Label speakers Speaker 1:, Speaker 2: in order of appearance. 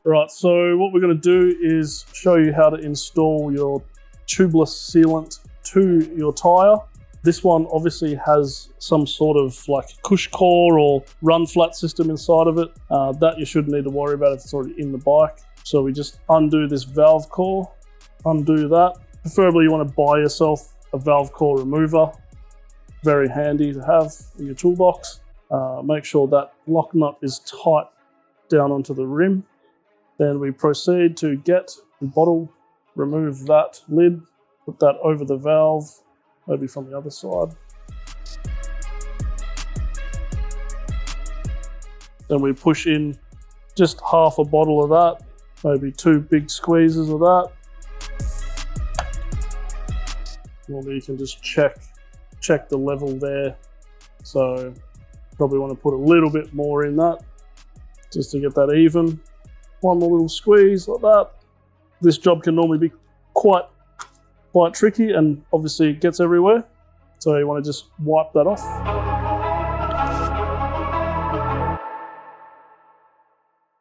Speaker 1: Right, so what we're going to do is show you how to install your tubeless sealant to your tyre. This one obviously has some sort of like cush core or run flat system inside of it. That you shouldn't need to worry about if it's already in the bike. So we just undo this valve core, undo that. Preferably you want to buy yourself a valve core remover. Very handy to have in your toolbox. Make sure that lock nut is tight down onto the rim. Then we proceed to get the bottle, remove that lid, put that over the valve, maybe from the other side. Then we push in just half a bottle of that, maybe 2 big squeezes of that. Normally you can just check the level there. So probably want to put a little bit more in that just to get that even. One more little squeeze like that. This job can normally be quite tricky and obviously it gets everywhere. So you want to just wipe that off.